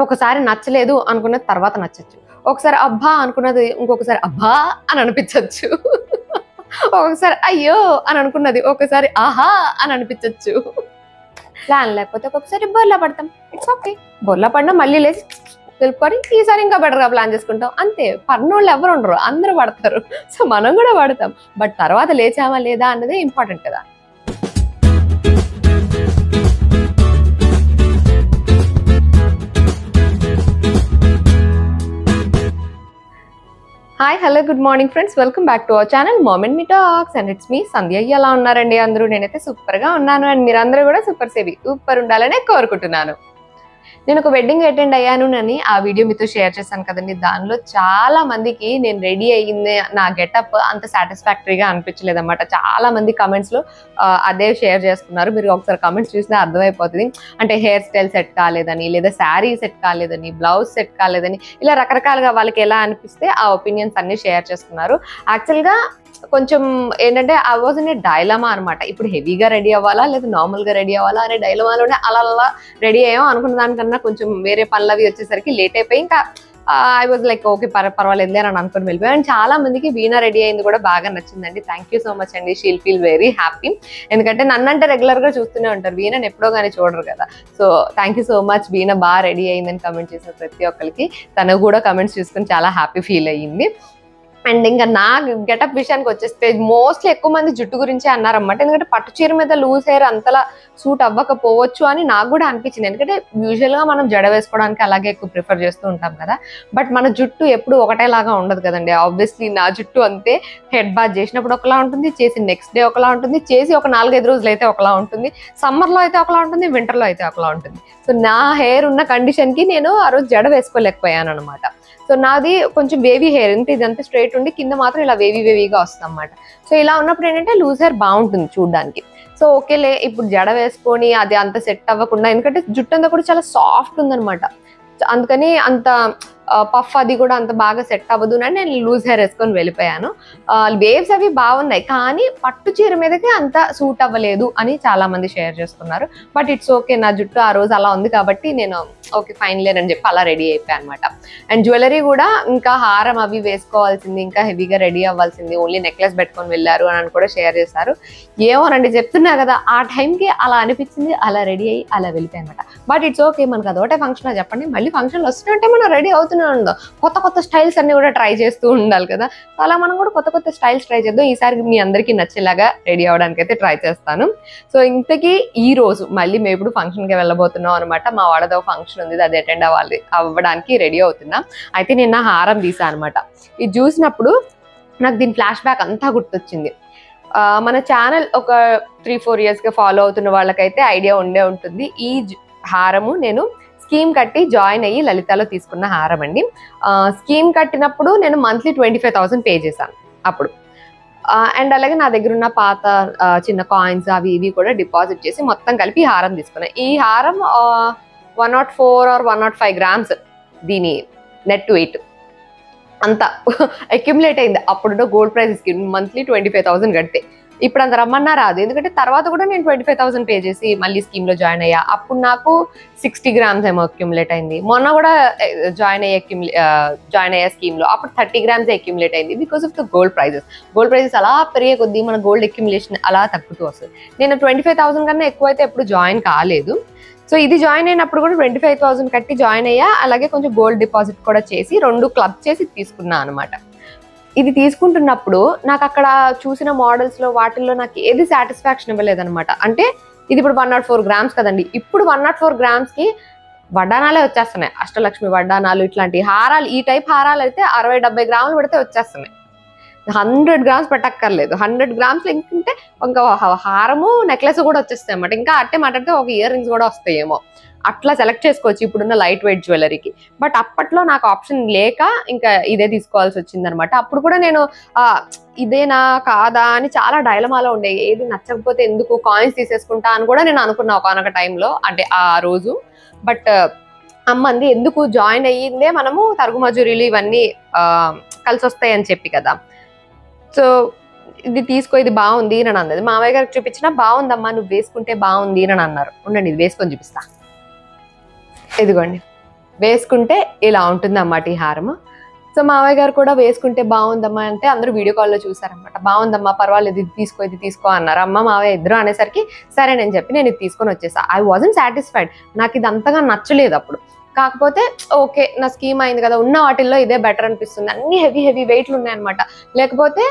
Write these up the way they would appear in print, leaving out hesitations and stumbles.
ఒకసారి నచ్చలేదు అనుకున్నది తర్వాత నచ్చచ్చు, ఒకసారి అబ్బా అనుకున్నది ఇంకొకసారి అబ్బా అని అనిపించవచ్చు, ఒకసారి అయ్యో అని అనుకున్నది ఒకసారి ఆహా అని అనిపించవచ్చు. ప్లాన్ లేకపోతే ఒక్కొక్కసారి బోర్లా పడతాం, ఇట్స్ ఓకే. బోర్లా పడినా మళ్ళీ లేచి తెలుపుకొని ఈసారి ఇంకా బెటర్గా ప్లాన్ చేసుకుంటాం, అంతే. పడినోళ్ళు ఎవరు ఉండరు, అందరూ పడతారు. సో మనం కూడా పడతాం, బట్ తర్వాత లేచామా లేదా అన్నదే ఇంపార్టెంట్ కదా. Hi, hello, good morning friends, welcome back to our channel moment me talks and it's me Sandhya. ఎలా ఉన్నారండి అందరూ? నేనైతే సూపర్గా ఉన్నాను అండ్ మీరందరూ కూడా సూపర్ ఉండాలనే కోరుకుంటున్నాను. నేను ఒక వెడ్డింగ్ అటెండ్ అయ్యాను అని ఆ వీడియో మీతో షేర్ చేశాను కదండి. దానిలో చాలా మందికి నేను రెడీ అయ్యింది, నా గెటప్ అంత సాటిస్ఫాక్టరీగా అనిపించలేదు అనమాట. చాలా మంది కమెంట్స్లో అదే షేర్ చేసుకున్నారు. మీరు ఒకసారి కమెంట్స్ చూసినా అర్థమైపోతుంది. అంటే హెయిర్ స్టైల్ సెట్ కాలేదని, లేదా శారీ సెట్ కాలేదని, బ్లౌజ్ సెట్ కాలేదని, ఇలా రకరకాలుగా వాళ్ళకి ఎలా అనిపిస్తే ఆ ఒపీనియన్స్ అన్ని షేర్ చేసుకున్నారు. యాక్చువల్గా కొంచెం ఏంటంటే ఆ వాజ్ ఇన్ ఏ డైలమా అనమాట. ఇప్పుడు హెవీగా రెడీ అవ్వాలా లేదా నార్మల్గా రెడీ అవ్వాలా అనే డైలమాలోనే అలా రెడీ అయ్యాం. అనుకున్న దానికన్నా కొంచెం వేరే పనులవి వచ్చేసరికి లేట్ అయిపోయి ఇంకా ఐ వాజ్ లైక్ ఓకే పర్వాలేదులే అని అనుకుని వెళ్ళిపోయాను. అండ్ చాలా మందికి వీణా రెడీ అయింది కూడా బాగా నచ్చిందండి. థ్యాంక్ యూ సో మచ్ అండి. She'll feel very happy. ఎందుకంటే నన్నంటే రెగ్యులర్గా చూస్తూనే ఉంటారు, వీణాని ఎప్పుడో కానీ చూడరు కదా. So thank you so much. Veena బాగా రెడీ అయిందని కమెంట్ చేసిన ప్రతి ఒక్కరికి తను కూడా కమెంట్స్ చూసుకుని చాలా హ్యాపీ ఫీల్ అయ్యింది. అండ్ ఇంకా నా గెటప్ విషయానికి వచ్చేస్తే మోస్ట్లీ ఎక్కువ మంది జుట్టు గురించే అన్నారన్నమాట. ఎందుకంటే పట్టు చీర మీద లూజ్ హెయిర్ అంతలా సూట్ అవ్వకపోవచ్చు అని నాకు కూడా అనిపించింది. ఎందుకంటే యూజువల్గా మనం జడ వేసుకోవడానికి అలాగే ఎక్కువ ప్రిఫర్ చేస్తూ ఉంటాం కదా. బట్ మన జుట్టు ఎప్పుడు ఒకటేలాగా ఉండదు కదండి. ఆబ్వియస్లీ నా జుట్టు అంతే. హెడ్ బాత్ చేసినప్పుడు ఒకలా ఉంటుంది, చేసి నెక్స్ట్ డే ఒకలా ఉంటుంది, చేసి ఒక 4-5 రోజులు అయితే ఒకలా ఉంటుంది, సమ్మర్లో అయితే ఒకలా ఉంటుంది, వింటర్లో అయితే ఒకలా ఉంటుంది. సో నా హెయిర్ ఉన్న కండిషన్కి నేను ఆ రోజు జడ వేసుకోలేకపోయాను అనమాట. సో నాది కొంచెం వేవీ హెయిర్, ఇంత ఇదంతా స్ట్రైట్ ఉండి కింద మాత్రం ఇలా వేవీగా వస్తుంది అనమాట. సో ఇలా ఉన్నప్పుడు ఏంటంటే లూజ్ హెయిర్ బాగుంటుంది చూడడానికి. సో ఓకేలే ఇప్పుడు జడ వేసుకొని అది అంత సెట్ అవ్వకుండా, ఎందుకంటే జుట్టు అంతా కూడా చాలా సాఫ్ట్ ఉందనమాట. అందుకని అంత పఫ్ అది కూడా అంత బాగా సెట్ అవ్వదు అని నేను లూజ్ హెయిర్ వేసుకొని వెళ్ళిపోయాను. వేవ్స్ అవి బాగున్నాయి, కానీ పట్టు చీర మీదకి అంత సూట్ అవ్వలేదు అని చాలా మంది షేర్ చేసుకున్నారు. బట్ ఇట్స్ ఓకే, నా జుట్టు ఆ రోజు అలా ఉంది కాబట్టి నేను ఓకే ఫైన్ లేనని చెప్పి అలా రెడీ అయిపోయాను అనమాట. అండ్ జ్యువెలరీ కూడా ఇంకా హారం అవి వేసుకోవాల్సింది, ఇంకా హెవీగా రెడీ అవ్వాల్సింది, ఓన్లీ నెక్లెస్ పెట్టుకొని వెళ్ళారు అని కూడా షేర్ చేశారు. ఏమోనండి, చెప్తున్నా కదా ఆ టైంకి అలా అనిపించింది, అలా రెడీ అయ్యి అలా వెళ్ళిపోయాయి అనమాట. బట్ ఇట్స్ ఓకే, మనకు అదొకటే ఫంక్షన్ చెప్పండి, మళ్ళీ ఫంక్షన్లు వస్తుంటే మనం రెడీ అవుతూనే ఉందాం. కొత్త స్టైల్స్ అన్ని కూడా ట్రై చేస్తూ ఉండాలి కదా. అలా మనం కూడా కొత్త స్టైల్స్ ట్రై చేద్దాం. ఈసారి మీ అందరికీ నచ్చేలాగా రెడీ అవ్వడానికి అయితే ట్రై చేస్తాను. సో ఇంతకీ ఈ రోజు మళ్ళీ మేము ఇప్పుడు ఫంక్షన్కి వెళ్ళబోతున్నాం అనమాట. మా వాడదో ఫంక్షన్ ఉంది, అది అటెండ్ అవ్వడానికి రెడీ అవుతున్నా. అయితే నేను నా హారం తీసా అనమాట. ఇది చూసినప్పుడు నాకు దీని ఫ్లాష్ బ్యాక్ అంతా గుర్తొచ్చింది. మన ఛానల్ ఒక 3-4 ఇయర్స్గా ఫాలో అవుతున్న వాళ్ళకైతే ఐడియా ఉండే ఉంటుంది. ఈ హారము నేను స్కీమ్ కట్టి జాయిన్ అయ్యి లలితాలో తీసుకున్న హారం అండి. స్కీమ్ కట్టినప్పుడు నేను మంత్లీ 25,000 పే చేశాను అప్పుడు. అండ్ అలాగే నా దగ్గర ఉన్న పాత చిన్న కాయిన్స్ అవి ఇవి కూడా డిపాజిట్ చేసి మొత్తం కలిపి ఈ హారం తీసుకున్నాను. ఈ హారం 104 or 105 grams దీని నెట్ వెయిట్ అంతా అక్యుములేట్ అయింది. అప్పుడున్న గోల్డ్ ప్రైజెస్కి మంత్లీ 25,000 కడితే. ఇప్పుడు అంత రమ్మన్నా రాదు, ఎందుకంటే తర్వాత కూడా నేను 25,000 పే చేసి మళ్ళీ స్కీమ్లో జాయిన్ అయ్యా. అప్పుడు నాకు 60 grams ఏమో అక్యుములేట్ అయింది. మొన్న కూడా జాయిన్ అయ్యే స్కీమ్లో అప్పుడు 30 grams అక్యుములేట్ అయింది because of the gold prices అలా పెరిగే కొద్దీ మన గోల్డ్ అక్యుములేషన్ అలా తగ్గుతూ వస్తుంది. నేను 25,000 కన్నా ఎక్కువైతే ఎప్పుడు జాయిన్ కాలేదు. సో ఇది జాయిన్ అయినప్పుడు కూడా 25,000 కట్టి జాయిన్ అయ్యా. అలాగే కొంచెం గోల్డ్ డిపాజిట్ కూడా చేసి 2 క్లబ్ చేసి తీసుకున్నా అనమాట. ఇది తీసుకుంటున్నప్పుడు నాకు అక్కడ చూసిన మోడల్స్లో వాటిల్లో నాకు ఏది సాటిస్ఫాక్షన్ ఇవ్వలేదనమాట. అంటే ఇది ఇప్పుడు 104 grams కదండి. ఇప్పుడు 104 gramsకి వడ్డానాలే వచ్చేస్తున్నాయి. అష్టలక్ష్మి వడ్డానాలు ఇట్లాంటి హారాలు, ఈ టైప్ హారాలు అయితే 60-70 grams పెడితే వచ్చేస్తున్నాయి. 100 grams పెట్టక్కర్లేదు. 100 grams ఇంకంటే ఇంకా హారము నెక్లెస్ కూడా వచ్చేస్తాయి అన్నమాట. ఇంకా అట్టే మాట్లాడితే ఒక ఇయర్ రింగ్స్ కూడా వస్తాయేమో. అట్లా సెలెక్ట్ చేసుకోవచ్చు ఇప్పుడున్న లైట్ వెయిట్ జ్యువెలరీకి. బట్ అప్పట్లో నాకు ఆప్షన్ లేక ఇంకా ఇదే తీసుకోవాల్సి వచ్చింది అనమాట. అప్పుడు కూడా నేను ఇదేనా కాదా అని చాలా డైలమాలో ఉండే. ఏది నచ్చకపోతే ఎందుకు కాయిన్స్ తీసేసుకుంటా అని కూడా నేను అనుకున్నా ఒకనొక టైంలో, అంటే ఆ రోజు. బట్ అమ్మంది ఎందుకు జాయిన్ అయ్యిందే మనము తరుగు మజూరీలు ఇవన్నీ కలిసి వస్తాయి అని చెప్పి కదా. సో ఇది తీసుకో, ఇది బాగుంది అని అన్నది. మామయ్య గారికి చూపించినా బాగుందమ్మా, నువ్వు వేసుకుంటే బాగుంది అని అన్నారు. ఉండండి ఇది వేసుకొని చూపిస్తా. ఇదిగోండి, వేసుకుంటే ఇలా ఉంటుంది అన్నమాట ఈ హారము. సో మావయ్య గారు కూడా వేసుకుంటే బాగుందమ్మా అంటే అందరూ వీడియో కాల్లో చూసారనమాట. బాగుందమ్మా, పర్వాలేదు, ఇది తీసుకో అన్నారు. అమ్మ మావయ్య ఇద్దరు అనేసరికి సరే నేను చెప్పి నేను ఇది తీసుకొని వచ్చేసా. ఐ వాజంట్ సాటిస్ఫైడ్, నాకు ఇది అంతగా నచ్చలేదు అప్పుడు. కాకపోతే ఓకే, నా స్కీమ్ అయింది కదా, ఉన్న వాటిల్లో ఇదే బెటర్ అనిపిస్తుంది. అన్ని హెవీ వెయిట్లు ఉన్నాయన్నమాట. లేకపోతే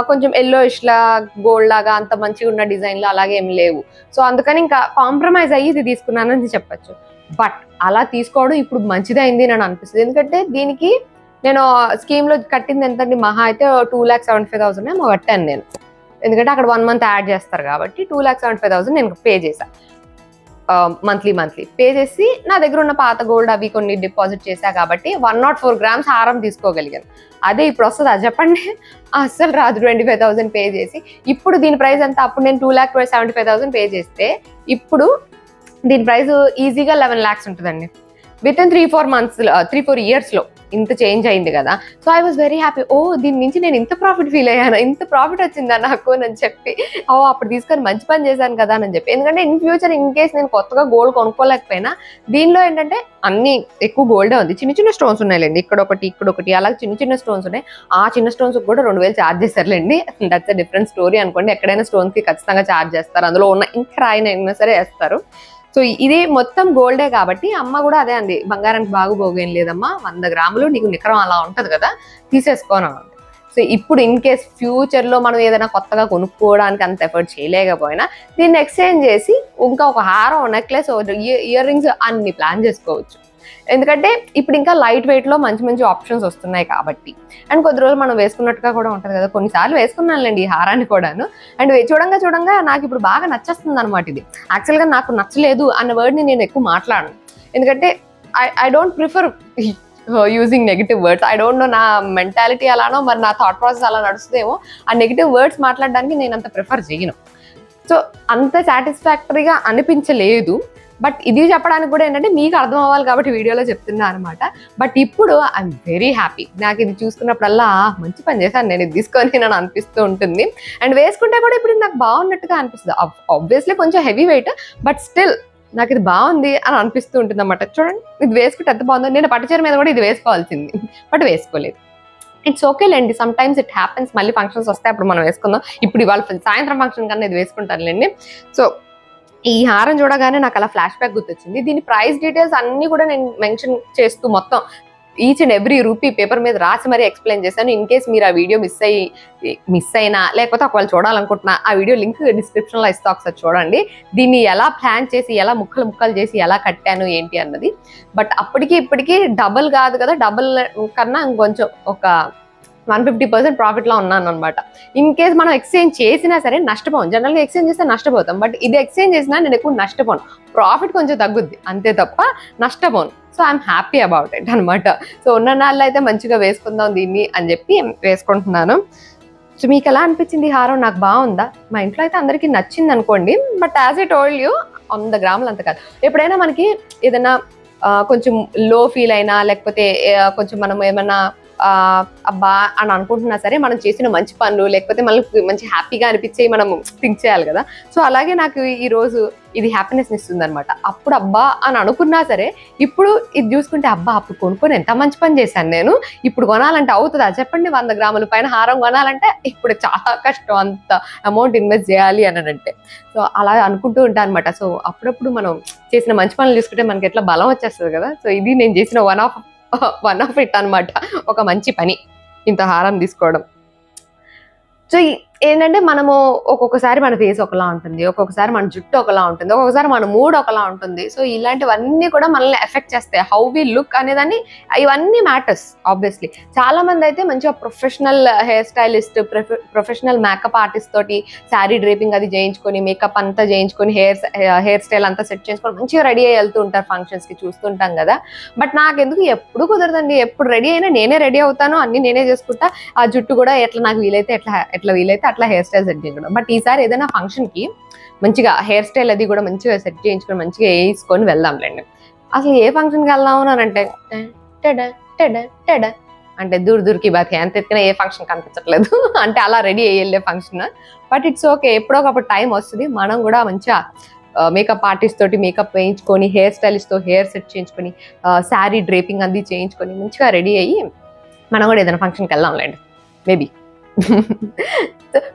కొంచెం ఎల్లోయిష్ లా గోల్డ్ లాగా అంత మంచిగా ఉన్న డిజైన్లు అలాగే ఏమి లేవు. సో అందుకని ఇంకా కాంప్రమైజ్ అయ్యి ఇది తీసుకున్నానని చెప్పచ్చు. బట్ అలా తీసుకోవడం ఇప్పుడు మంచిదైంది అని అనిపిస్తుంది. ఎందుకంటే దీనికి నేను స్కీమ్ లో కట్టింది ఎంతండి, మహా అయితే 2,75,000 ఏమో కట్టాను నేను. ఎందుకంటే అక్కడ 1 month యాడ్ చేస్తారు కాబట్టి 2,75,000 నేను పే చేశాను. మంత్లీ పే చేసి నా దగ్గర ఉన్న పాత గోల్డ్ అవి కొన్ని డిపాజిట్ చేశా కాబట్టి 104 grams హారం తీసుకోగలిగాను. అదే ఇప్పుడు వస్తుంది అది చెప్పండి, అస్సలు రాదు. 25,000 పే చేసి ఇప్పుడు దీని ప్రైస్ ఎంత, అప్పుడు నేను 2,75,000 పే చేస్తే ఇప్పుడు దీని ప్రైస్ ఈజీగా 11 lakhs ఉంటుందండి. విత్ ఇన్ 3-4 years లో ఇంత చేంజ్ అయింది కదా. So I was very happy. ఓ దీని నుంచి నేను ఇంత ప్రాఫిట్ ఫీల్ అయ్యాను, ఇంత ప్రాఫిట్ వచ్చిందా నాకు అని చెప్పి, ఓ అప్పుడు తీసుకొని మంచి పని చేశాను కదా అని చెప్పి. ఎందుకంటే ఇన్ ఫ్యూచర్ ఇన్ కేస్ నేను కొత్తగా గోల్డ్ కొనుక్కోలేకపోయినా దీనిలో ఏంటంటే అన్ని ఎక్కువ గోల్డే ఉంది. చిన్న స్టోన్స్ ఉన్నాయిలేండి, ఇక్కడొకటి అలా చిన్న స్టోన్స్ ఉన్నాయి. ఆ చిన్న స్టోన్స్ కూడా 2,000 ఛార్జ్ చేస్తారులేండి. దట్స్ అ డిఫరెంట్ స్టోరీ అనుకోండి. ఎక్కడైనా స్టోన్స్ కి ఖచ్చితంగా ఛార్జ్ చేస్తారు, అందులో ఉన్న ఇంకా రాయినైనా సరే వేస్తారు. సో ఇది మొత్తం గోల్డే కాబట్టి అమ్మ కూడా అదే అంది, బంగారానికి బాగుపోగేం లేదమ్మా, 100 grams నీకు నికరం అలా ఉంటది కదా, తీసేసుకోను. సో ఇప్పుడు ఇన్ కేస్ ఫ్యూచర్ లో మనం ఏదైనా కొత్తగా కొనుక్కోవడానికి అంత ఎఫర్ట్ చేయలేకపోయినా దీన్ని ఎక్స్చేంజ్ చేసి ఇంకా ఒక హారం, నెక్లెస్, ఇయర్ రింగ్స్ అన్ని ప్లాన్ చేసుకోవచ్చు. ఎందుకంటే ఇప్పుడు ఇంకా లైట్ వెయిట్ లో మంచి ఆప్షన్స్ వస్తున్నాయి కాబట్టి. అండ్ కొద్ది రోజులు మనం వేసుకున్నట్టుగా కూడా ఉంటది కదా. కొన్నిసార్లు వేసుకున్నానులేండి ఈ హారాన్ని కూడాను. అండ్ చూడంగా నాకు ఇప్పుడు బాగా నచ్చేస్తుంది అనమాట. ఇది యాక్చువల్ గా నాకు నచ్చలేదు అన్న వర్డ్ ని నేను ఎక్కువ మాట్లాడను. ఎందుకంటే I don't prefer using negative words. I don't know, నా మెంటాలిటీ అలానో మరి నా థాట్ ప్రాసెస్ అలా నడుస్తుందేమో. ఆ నెగిటివ్ వర్డ్స్ మాట్లాడడానికి నేను అంత ప్రిఫర్ చేయను. సో అంత సాటిస్ఫాక్టరీగా అనిపించలేదు. బట్ ఇది చెప్పడానికి కూడా ఏంటంటే మీకు అర్థం అవ్వాలి కాబట్టి వీడియోలో చెప్తున్నా అనమాట. బట్ ఇప్పుడు ఐఎమ్ వెరీ హ్యాపీ. నాకు ఇది చూసుకున్నప్పుడల్లా మంచి పని చేశాను నేను ఇది తీసుకొని నేను అనిపిస్తూ ఉంటుంది. అండ్ వేసుకుంటే కూడా ఇప్పుడు నాకు బాగున్నట్టుగా అనిపిస్తుంది. ఆబ్వియస్లీ కొంచెం హెవీ వెయిట్, బట్ స్టిల్ నాకు ఇది బాగుంది అని అనిపిస్తూ ఉంటుంది అన్నమాట. చూడండి ఇది వేసుకుంటే ఎంత బాగుందో. నేను పట్టుచీర మీద కూడా ఇది వేసుకోవాల్సింది, బట్ వేసుకోలేదు. ఇట్స్ ఓకే లేండి, సమ్ టైమ్స్ ఇట్ హ్యాపెన్స్. మళ్ళీ ఫంక్షన్స్ వస్తే అప్పుడు మనం వేసుకుందాం. ఇప్పుడు ఇవాళ సాయంత్రం ఫంక్షన్ కన్నా ఇది వేసుకుంటానులేండి. సో ఈ హారం చూడగానే నాకు అలా ఫ్లాష్ బ్యాక్ గుర్తొచ్చింది. దీని ప్రైస్ డీటెయిల్స్ అన్ని కూడా నేను మెన్షన్ చేస్తూ మొత్తం each and every rupee paper మీద రాసి మరీ ఎక్స్ప్లెయిన్ చేశాను. ఇన్ కేస్ మీరు ఆ వీడియో మిస్ అయినా లేకపోతే ఒకవేళ చూడాలనుకుంటున్నా ఆ వీడియో లింక్ డిస్క్రిప్షన్ లో ఇస్తా, ఒకసారి చూడండి. దీన్ని ఎలా ప్లాన్ చేసి, ఎలా ముక్కలు చేసి ఎలా కట్టాను ఏంటి అన్నది. బట్ అప్పటికి ఇప్పటికీ డబుల్ కాదు కదా, డబుల్ కన్నా ఇంకొంచెం ఒక 150% ప్రాఫిట్ లో ఉన్నాను అనమాట. ఇన్ కేస్ మనం ఎక్స్చేంజ్ చేసినా సరే నష్టపోం. జనరల్గా ఎక్స్చేంజ్ చేస్తే నష్టపోతాం, బట్ ఇది ఎక్స్చేంజ్ చేసినా నేను ఎక్కువ నష్టపోను. ప్రాఫిట్ కొంచెం తగ్గుద్ది అంతే తప్ప నష్టపోను. So I'm happy about it అనమాట. సో ఉన్న నాళ్ళు అయితే మంచిగా వేసుకుందాం దీన్ని అని చెప్పి వేసుకుంటున్నాను. సో మీకు ఎలా అనిపించింది హారం? నాకు బాగుందా? మా ఇంట్లో అయితే అందరికీ నచ్చింది అనుకోండి. But as I told you 100 grams అంత కాదు. ఎప్పుడైనా మనకి ఏదైనా కొంచెం లో ఫీల్ అయినా లేకపోతే కొంచెం మనం ఏమన్నా అబ్బా అని అనుకుంటున్నా సరే, మనం చేసిన మంచి పనులు లేకపోతే మనకి మంచి హ్యాపీగా అనిపించేవి మనం థింక్ చేయాలి కదా. సో అలాగే నాకు ఈ రోజు ఇది హ్యాపీనెస్ ఇస్తుంది అనమాట. అప్పుడు అబ్బా అని అనుకున్నా సరే ఇప్పుడు ఇది చూసుకుంటే అబ్బా అప్పుడు కొనుక్కొని ఎంత మంచి పని చేశాను నేను, ఇప్పుడు కొనాలంటే అవుతుందా చెప్పండి? 100 grams పైన హారం కొనాలంటే ఇప్పుడు చాలా కష్టం, అంత అమౌంట్ ఇన్వెస్ట్ చేయాలి అని అంటే. సో అలా అనుకుంటూ ఉంటాను అనమాట. సో అప్పుడప్పుడు మనం చేసిన మంచి పనులు చూసుకుంటే మనకి ఎట్లా బలం వచ్చేస్తుంది కదా. సో ఇది నేను చేసిన వన్ ఆఫ్ ఇట్ అనమాట, ఒక మంచి పని ఇంత హారం తీసుకోవడం. సో ఏంటంటే మనము ఒక్కొక్కసారి మన ఫేస్ ఒకలా ఉంటుంది, ఒక్కొక్కసారి మన జుట్టు ఒకలా ఉంటుంది, ఒక్కొక్కసారి మన మూడ్ ఒకలా ఉంటుంది. సో ఇలాంటివన్నీ కూడా మనల్ని ఎఫెక్ట్ చేస్తాయి. హౌ వి లుక్ అనేదాన్ని, ఇవన్నీ మ్యాటర్స్ ఆబ్వియస్లీ. చాలా మంది అయితే మంచిగా professional hair stylist, professional makeup artist తోటి శారీ డ్రేపింగ్ అది చేయించుకొని, మేకప్ అంతా చేయించుకొని, హెయిర్ స్టైల్ అంతా సెట్ చేసుకొని మంచిగా రెడీ అయ్యి వెళ్తూ ఉంటారు ఫంక్షన్స్ కి, చూస్తుంటాం కదా. బట్ నాకెందుకు ఎప్పుడు కుదరదండి. ఎప్పుడు రెడీ అయినా నేనే రెడీ అవుతాను, అన్ని నేనే చేసుకుంటా. ఆ జుట్టు కూడా ఎట్లా నాకు వీలైతే ఎట్లా వీలైతే అట్లా హెయిర్ స్టైల్ సెట్ చేయించడం. బట్ ఈసారి ఏదైనా ఫంక్షన్ కి మంచిగా హెయిర్ స్టైల్ అది కూడా మంచిగా సెట్ చేయించుకొని మంచిగా వేసుకొని వెళ్దాంలేండి. అసలు ఏ ఫంక్షన్కి వెళ్దాము అని అంటే అంటే దూరికి బాకి ఎంత ఎత్తినా ఏ ఫంక్షన్ కనిపించట్లేదు అంటే అలా రెడీ అయ్యి వెళ్ళే ఫంక్షన్. బట్ ఇట్స్ ఓకే, ఎప్పుడో ఒకప్పుడు టైం వస్తుంది, మనం కూడా మంచిగా మేకప్ ఆర్టిస్ట్ తోటి మేకప్ వేయించుకొని, హెయిర్ స్టైలిస్ట్తో హెయిర్ సెట్ చేయించుకొని, శారీ డ్రేపింగ్ అంది చేయించుకొని మంచిగా రెడీ అయ్యి మనం కూడా ఏదైనా ఫంక్షన్కి వెళ్దాంలేండి మేబీ.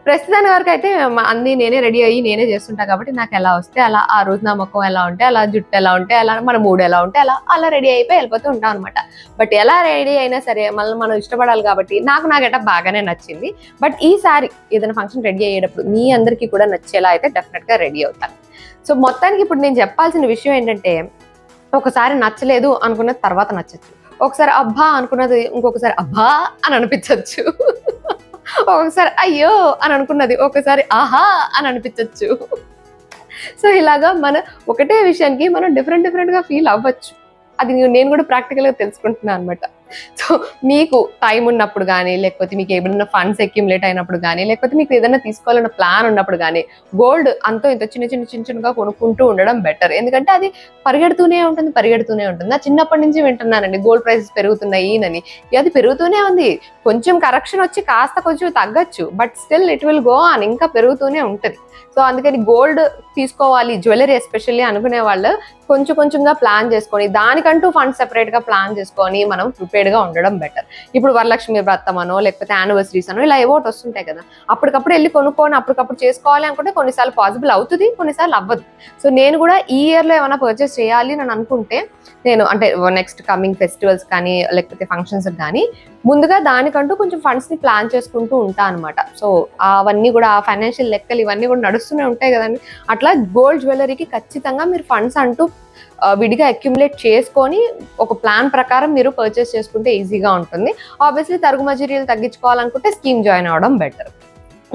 ప్రస్తుతానికి వరకు అయితే అన్నీ నేనే రెడీ అయ్యి నేనే చేస్తుంటా కాబట్టి నాకు ఎలా వస్తే అలా, ఆ రోజు నా ముఖం ఎలా ఉంటే అలా, జుట్టు ఎలా ఉంటే అలా, మన మూడ్ ఎలా ఉంటే అలా రెడీ అయిపోయి వెళ్ళిపోతూ ఉంటాం అనమాట. బట్ ఎలా రెడీ అయినా సరే మళ్ళీ మనం ఇష్టపడాలి కాబట్టి నా గెటప్ బాగానే నచ్చింది. బట్ ఈసారి ఏదైనా ఫంక్షన్ రెడీ అయ్యేటప్పుడు మీ అందరికీ కూడా నచ్చేలా అయితే డెఫినెట్గా రెడీ అవుతాను. సో మొత్తానికి ఇప్పుడు నేను చెప్పాల్సిన విషయం ఏంటంటే, ఒకసారి నచ్చలేదు అనుకున్నది తర్వాత నచ్చచ్చు, ఒకసారి అబ్బా అనుకున్నది ఇంకొకసారి అబ్బా అని అనిపించవచ్చు, ఒకసారి అయ్యో అని అనుకున్నది ఒకసారి ఆహా అని అనిపించవచ్చు. సో ఇలాగా మన ఒకటే విషయానికి మనం డిఫరెంట్గా ఫీల్ అవ్వచ్చు. అది నేను కూడా ప్రాక్టికల్గా తెలుసుకుంటున్నాను అనమాట. సో మీకు టైం ఉన్నప్పుడు కానీ, లేకపోతే మీకు ఏమైనా ఫండ్స్ అక్యుములేట్ అయినప్పుడు కానీ, లేకపోతే మీకు ఏదైనా తీసుకోవాలన్న ప్లాన్ ఉన్నప్పుడు కానీ గోల్డ్ అంతో ఇంత చిన్నగా కొనుక్కుంటూ ఉండడం బెటర్. ఎందుకంటే అది పరిగెడుతూనే ఉంటుంది. నా చిన్నప్పటి నుంచి వింటున్నానండి గోల్డ్ ప్రైసెస్ పెరుగుతున్నాయి అని. అది పెరుగుతూనే ఉంది. కొంచెం కరెక్షన్ వచ్చి కొంచెం తగ్గచ్చు, but still it will go on, ఇంకా పెరుగుతూనే ఉంటుంది. సో అందుకని గోల్డ్ తీసుకోవాలి, జ్యువెలరీ ఎస్పెషల్లీ అనుకునే వాళ్ళు కొంచెంగా ప్లాన్ చేసుకొని, దానికంటూ ఫండ్స్ సెపరేట్గా ప్లాన్ చేసుకొని మనం ప్రిపేర్డ్గా ఉండడం బెటర్. ఇప్పుడు వరలక్ష్మి వ్రతం అనో లేకపోతే యానివర్సరీస్ అనో ఇలా ఏవోటి వస్తుంటాయి కదా, అప్పటికప్పుడు వెళ్ళి కొనుక్కొని అప్పటికప్పుడు చేసుకోవాలి అనుకుంటే కొన్నిసార్లు పాసిబుల్ అవుతుంది, కొన్నిసార్లు అవ్వదు. సో నేను కూడా ఈ ఇయర్లో ఏమైనా పర్చేస్ చేయాలి అని అనుకుంటే, నేను అంటే నెక్స్ట్ కమింగ్ ఫెస్టివల్స్ కానీ లేకపోతే ఫంక్షన్స్ కానీ ముందుగా దానికంటూ కొంచెం ఫండ్స్ని ప్లాన్ చేసుకుంటూ ఉంటా అనమాట. సో అవన్నీ కూడా ఫైనాన్షియల్ లెక్కలు ఇవన్నీ కూడా నడుస్తూనే ఉంటాయి కదండి. అట్లా గోల్డ్ జ్యువెలరీకి ఖచ్చితంగా మీరు ఫండ్స్ అంటూ విడిగా అక్యుములేట్ చేసుకొని ఒక ప్లాన్ ప్రకారం మీరు పర్చేస్ చేసుకుంటే ఈజీగా ఉంటుంది. ఆబ్వియస్లీ తరుగు మజూరీలు తగ్గించుకోవాలనుకుంటే స్కీమ్ జాయిన్ అవ్వడం బెటర్.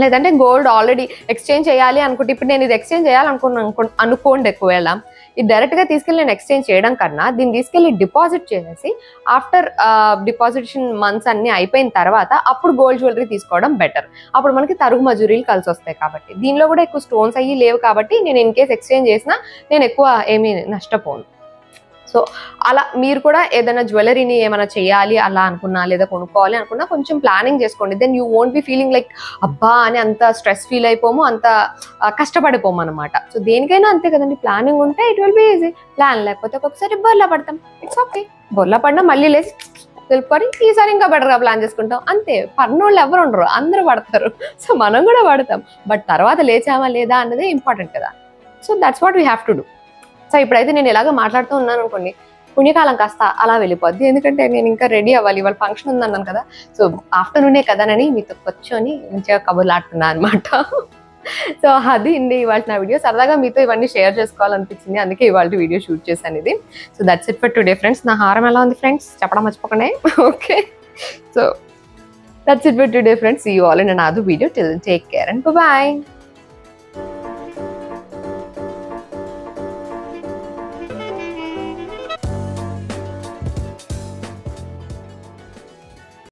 లేదంటే గోల్డ్ ఆల్రెడీ ఎక్స్చేంజ్ చేయాలి అనుకుంటే, ఇప్పుడు నేను ఇది ఎక్స్చేంజ్ అనుకోండి ఒకవేళ, ఇది డైరెక్ట్గా తీసుకెళ్ళి నేను ఎక్స్చేంజ్ చేయడం కన్నా దీన్ని తీసుకెళ్ళి డిపాజిట్ చేసేసి ఆఫ్టర్ డిపాజిషన్ మంత్స్ అన్ని అయిపోయిన తర్వాత అప్పుడు గోల్డ్ జ్యువెలరీ తీసుకోవడం బెటర్. అప్పుడు మనకి తరుగు మజూరీలు కలిసి వస్తాయి కాబట్టి. దీనిలో కూడా ఎక్కువ స్టోన్స్ అయ్యి లేవు కాబట్టి నేను ఇన్ కేస్ ఎక్స్చేంజ్ చేసినా నేను ఎక్కువ ఏమీ నష్టపోను. సో అలా మీరు కూడా ఏదైనా జ్యువెలరీని ఏమైనా చేయాలి అలా అనుకున్నా, లేదా కొనుక్కోవాలి అనుకున్నా కొంచెం ప్లానింగ్ చేసుకోండి. Then you won't be feeling like అబ్బా అని అంత స్ట్రెస్ ఫీల్ అయిపోము, అంత కష్టపడిపోము అనమాట. సో దేనికైనా అంతే కదండి, ప్లానింగ్ ఉంటే it will be easy. Plan లేకపోతే ఒక్కొక్కసారి బొర్లా పడతాం, ఇట్స్ ఓకే. బొర్లా పడినా మళ్ళీ లేచి తెలుపుకొని ఈసారి ఇంకా బెటర్గా ప్లాన్ చేసుకుంటాం, అంతే. పడినోళ్ళు ఎవరు ఉండరు, అందరూ పడతారు. సో మనం కూడా పడతాం, బట్ తర్వాత లేచామా లేదా అన్నది ఇంపార్టెంట్ కదా. So that's what we have to do. So ఇప్పుడైతే నేను ఎలాగో మాట్లాడుతూ ఉన్నాను అనుకోండి, పుణ్యకాలం కాస్త అలా వెళ్ళిపోద్ది. ఎందుకంటే నేను ఇంకా రెడీ అవ్వాలి, ఇవాళ ఫంక్షన్ ఉందన్నాను కదా. సో ఆఫ్టర్నూనే కదానని మీతో కూర్చొని మంచిగా కబుర్లాడుతున్నా అనమాట. సో అది ఇండి ఇవాళ నా వీడియో. సరదాగా మీతో ఇవన్నీ షేర్ చేసుకోవాలనిపించింది, అందుకే ఇవాళ వీడియో షూట్ చేశాను ఇది. So that's it for today friends. నా హారం ఎలా ఉంది ఫ్రెండ్స్ చెప్పడం మర్చిపోకండి, okay? So that's it for today friends. See you all in another video. Till then take care and by.